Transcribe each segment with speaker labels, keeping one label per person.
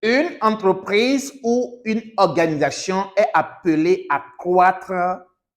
Speaker 1: Une entreprise ou une organisation est appelée à croître,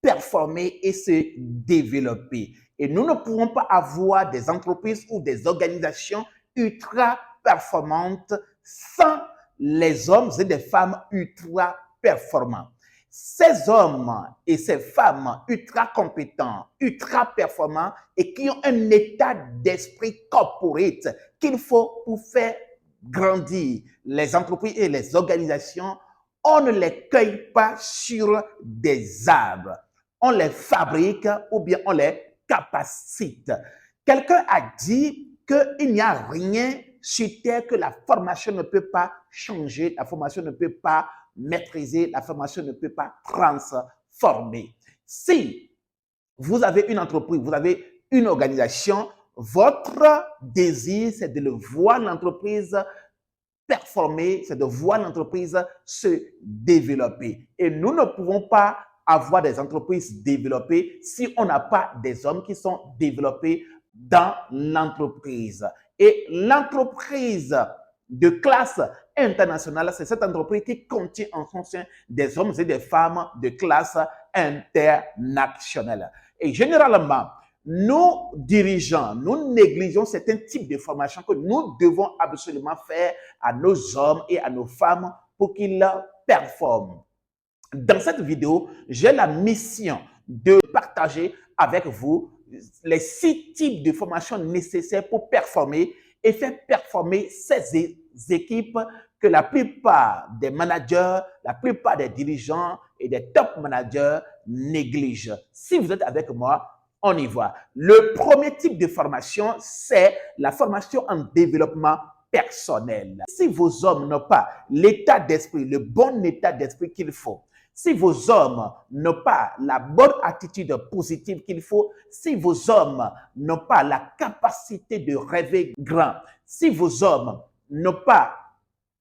Speaker 1: performer et se développer. Et nous ne pouvons pas avoir des entreprises ou des organisations ultra performantes sans les hommes et des femmes ultra performants. Ces hommes et ces femmes ultra compétents, ultra performants et qui ont un état d'esprit corporate qu'il faut pour faire grandir les entreprises et les organisations, on ne les cueille pas sur des arbres. On les fabrique ou bien on les capacite. Quelqu'un a dit qu'il n'y a rien sur Terre que la formation ne peut pas changer, la formation ne peut pas maîtriser, la formation ne peut pas transformer. Si vous avez une entreprise, vous avez une organisation, votre désir, c'est de le voir l'entreprise performer, c'est de voir l'entreprise se développer. Et nous ne pouvons pas avoir des entreprises développées si on n'a pas des hommes qui sont développés dans l'entreprise. Et l'entreprise de classe internationale, c'est cette entreprise qui contient en son sein des hommes et des femmes de classe internationale. Et généralement, nous dirigeants, nous négligeons certains types de formations que nous devons absolument faire à nos hommes et à nos femmes pour qu'ils performent. Dans cette vidéo, j'ai la mission de partager avec vous les 6 types de formations nécessaires pour performer et faire performer ces équipes que la plupart des managers, la plupart des dirigeants et des top managers négligent. Si vous êtes avec moi, on y va. Le premier type de formation, c'est la formation en développement personnel. Si vos hommes n'ont pas l'état d'esprit, le bon état d'esprit qu'il faut, si vos hommes n'ont pas la bonne attitude positive qu'il faut, si vos hommes n'ont pas la capacité de rêver grand, si vos hommes n'ont pas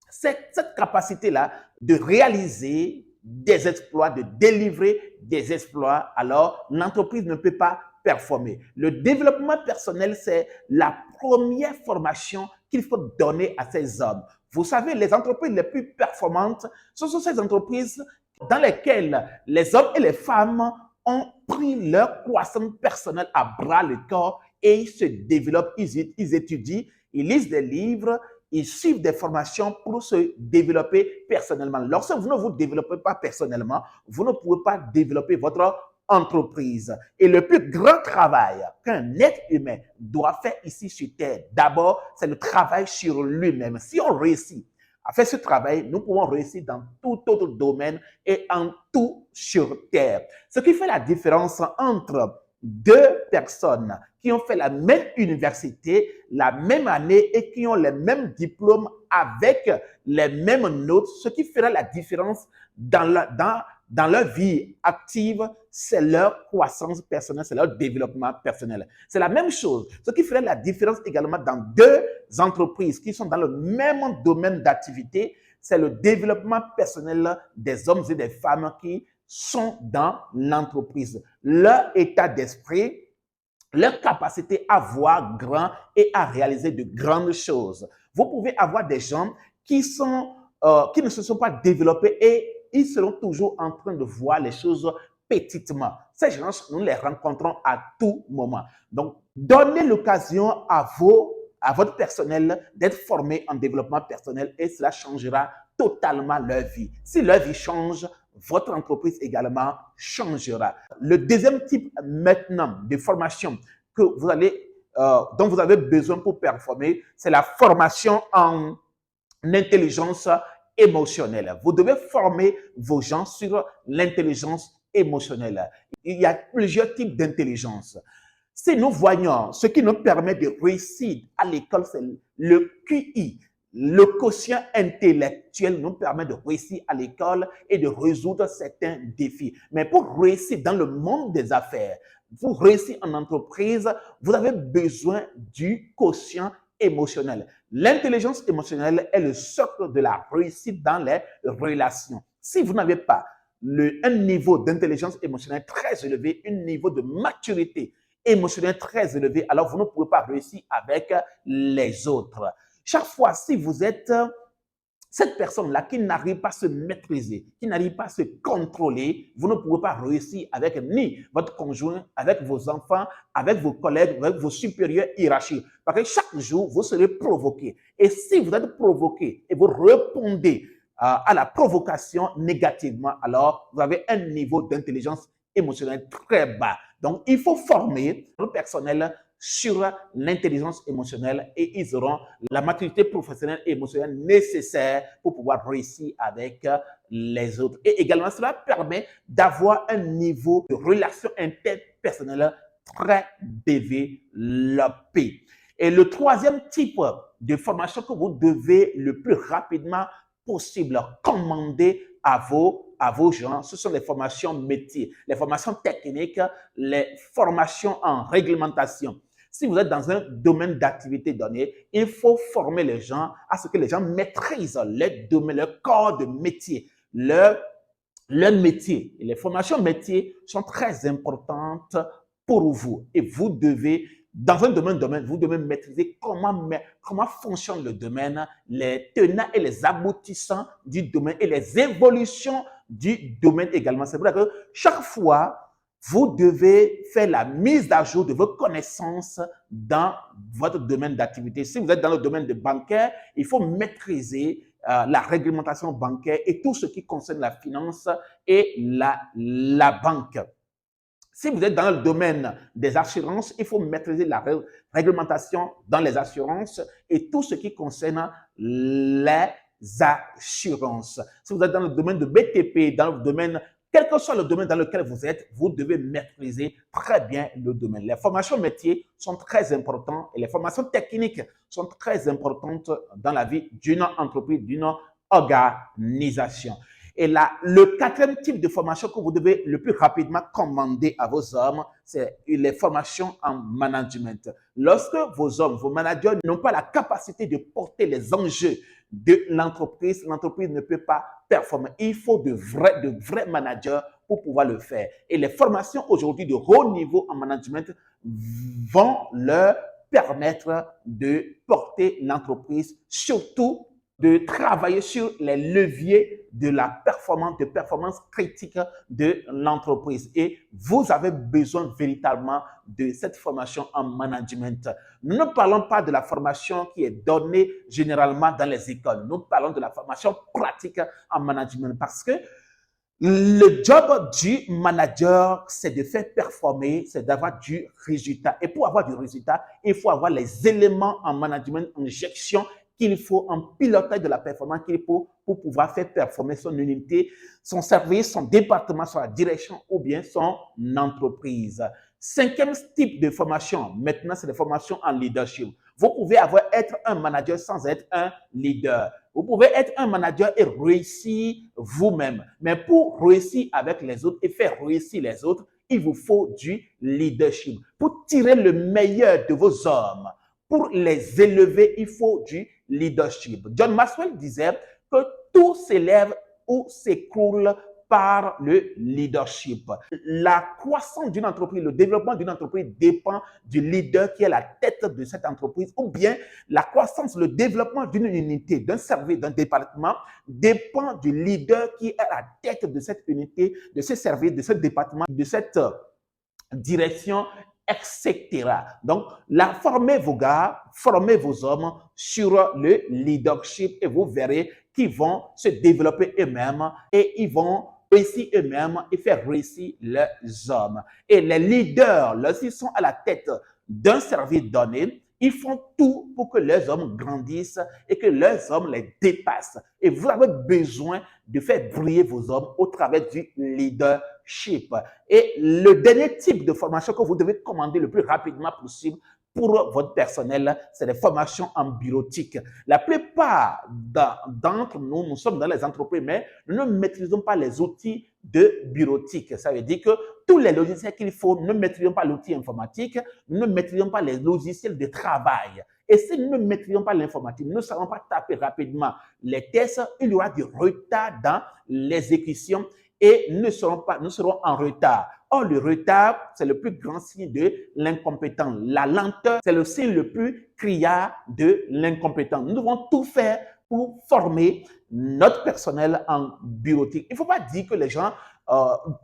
Speaker 1: cette capacité-là de réaliser des exploits, de délivrer des exploits, alors l'entreprise ne peut pas performer. Le développement personnel, c'est la première formation qu'il faut donner à ces hommes. Vous savez, les entreprises les plus performantes, ce sont ces entreprises dans lesquelles les hommes et les femmes ont pris leur croissance personnelle à bras le corps et ils se développent, ils étudient, ils lisent des livres, ils suivent des formations pour se développer personnellement. Lorsque vous ne vous développez pas personnellement, vous ne pouvez pas développer votre entreprise. Et le plus grand travail qu'un être humain doit faire ici sur Terre, d'abord, c'est le travail sur lui-même. Si on réussit à faire ce travail, nous pouvons réussir dans tout autre domaine et en tout sur Terre. Ce qui fait la différence entre deux personnes qui ont fait la même université, la même année et qui ont les mêmes diplômes avec les mêmes notes, ce qui fera la différence dans leur vie active, c'est leur croissance personnelle, c'est leur développement personnel. C'est la même chose. Ce qui ferait la différence également dans deux entreprises qui sont dans le même domaine d'activité, c'est le développement personnel des hommes et des femmes qui sont dans l'entreprise. Leur état d'esprit, leur capacité à voir grand et à réaliser de grandes choses. Vous pouvez avoir des gens qui ne se sont pas développés et ils seront toujours en train de voir les choses petitement. Ces gens, nous les rencontrons à tout moment. Donc, donnez l'occasion à votre personnel d'être formé en développement personnel et cela changera totalement leur vie. Si leur vie change, votre entreprise également changera. Le deuxième type maintenant de formation que dont vous avez besoin pour performer, c'est la formation en intelligence émotionnelle. Vous devez former vos gens sur l'intelligence émotionnelle. Il y a plusieurs types d'intelligence. Si nous voyons ce qui nous permet de réussir à l'école, c'est le QI. Le quotient intellectuel nous permet de réussir à l'école et de résoudre certains défis. Mais pour réussir dans le monde des affaires, pour réussir en entreprise, vous avez besoin du quotient émotionnel. L'intelligence émotionnelle est le socle de la réussite dans les relations. Si vous n'avez pas un niveau d'intelligence émotionnelle très élevé, un niveau de maturité émotionnelle très élevé, alors vous ne pouvez pas réussir avec les autres. Chaque fois, si vous êtes Cette personne-là qui n'arrive pas à se maîtriser, qui n'arrive pas à se contrôler, vous ne pouvez pas réussir avec ni votre conjoint, avec vos enfants, avec vos collègues, avec vos supérieurs hiérarchiques. Parce que chaque jour, vous serez provoqué. Et si vous êtes provoqué et vous répondez à la provocation négativement, alors vous avez un niveau d'intelligence émotionnelle très bas. Donc, il faut former le personnel sur l'intelligence émotionnelle et ils auront la maturité professionnelle et émotionnelle nécessaire pour pouvoir réussir avec les autres. Et également, cela permet d'avoir un niveau de relation interpersonnelle très développé. Et le troisième type de formation que vous devez le plus rapidement possible commander à vos gens, ce sont les formations métiers, les formations techniques, les formations en réglementation. Si vous êtes dans un domaine d'activité donné, il faut former les gens à ce que les gens maîtrisent leur domaine, leur corps de métier, leur métier. Et les formations métiers sont très importantes pour vous. Et vous devez, dans un domaine, vous devez maîtriser comment fonctionne le domaine, les tenants et les aboutissants du domaine et les évolutions du domaine également. C'est vrai que chaque fois, vous devez faire la mise à jour de vos connaissances dans votre domaine d'activité. Si vous êtes dans le domaine de bancaire, il faut maîtriser la réglementation bancaire et tout ce qui concerne la finance et la banque. Si vous êtes dans le domaine des assurances, il faut maîtriser la réglementation dans les assurances et tout ce qui concerne les assurances. Si vous êtes dans le domaine de BTP, dans le domaine, quel que soit le domaine dans lequel vous êtes, vous devez maîtriser très bien le domaine. Les formations métiers sont très importantes et les formations techniques sont très importantes dans la vie d'une entreprise, d'une organisation. Et là, le quatrième type de formation que vous devez le plus rapidement commander à vos hommes, c'est les formations en management. Lorsque vos hommes, vos managers n'ont pas la capacité de porter les enjeux de l'entreprise ne peut pas performer. Il faut de vrais managers pour pouvoir le faire. Et les formations aujourd'hui de haut niveau en management vont leur permettre de porter l'entreprise, surtout de travailler sur les leviers de la performance critique de l'entreprise. Et vous avez besoin véritablement de cette formation en management. Nous ne parlons pas de la formation qui est donnée généralement dans les écoles. Nous parlons de la formation pratique en management parce que le job du manager, c'est de faire performer, c'est d'avoir du résultat. Et pour avoir du résultat, il faut avoir les éléments en management, en gestion qu'il faut, en pilotage de la performance qu'il faut pour pouvoir faire performer son unité, son service, son département, sa direction ou bien son entreprise. Cinquième type de formation, maintenant, c'est la formation en leadership. Vous pouvez être un manager sans être un leader. Vous pouvez être un manager et réussir vous-même. Mais pour réussir avec les autres et faire réussir les autres, il vous faut du leadership. Pour tirer le meilleur de vos hommes, pour les élever, il faut du leadership. John Maxwell disait que tout s'élève ou s'écroule par le leadership. La croissance d'une entreprise, le développement d'une entreprise dépend du leader qui est la tête de cette entreprise, ou bien la croissance, le développement d'une unité, d'un service, d'un département dépend du leader qui est à la tête de cette unité, de ce service, de ce département, de cette direction, etc. Donc, formez vos gars, formez vos hommes sur le leadership et vous verrez qu'ils vont se développer eux-mêmes et ils vont réussir eux-mêmes et faire réussir les hommes. Et les leaders, lorsqu'ils sont à la tête d'un service donné, ils font tout pour que les hommes grandissent et que les hommes les dépassent. Et vous avez besoin de faire briller vos hommes au travers du leadership. Et le dernier type de formation que vous devez commander le plus rapidement possible pour votre personnel, c'est les formations en bureautique. La plupart d'entre nous, nous sommes dans les entreprises, mais nous ne maîtrisons pas les outils de bureautique. Ça veut dire que tous les logiciels qu'il faut, nous ne maîtrisons pas l'outil informatique, nous ne maîtrisons pas les logiciels de travail. Et si nous ne maîtrisons pas l'informatique, nous ne savons pas taper rapidement les tests, il y aura du retard dans l'exécution et nous serons en retard. Or, le retard, c'est le plus grand signe de l'incompétent. La lenteur, c'est le signe le plus criard de l'incompétent. Nous devons tout faire pour former notre personnel en bureautique. Il ne faut pas dire que les gens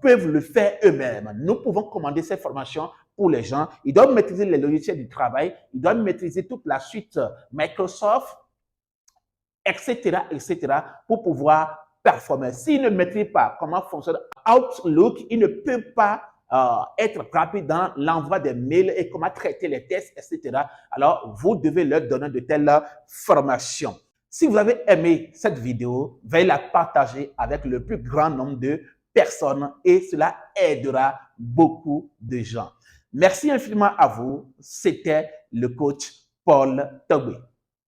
Speaker 1: peuvent le faire eux-mêmes. Nous pouvons commander ces formations pour les gens. Ils doivent maîtriser les logiciels du travail, ils doivent maîtriser toute la suite Microsoft, etc., etc., pour pouvoir performer. S'ils ne maîtrisent pas comment fonctionne Outlook, ils ne peuvent pas être rapide dans l'envoi des mails et comment traiter les tests, etc. Alors, vous devez leur donner de telles formations. Si vous avez aimé cette vidéo, veuillez la partager avec le plus grand nombre de personnes et cela aidera beaucoup de gens. Merci infiniment à vous. C'était le coach Paul Togbe.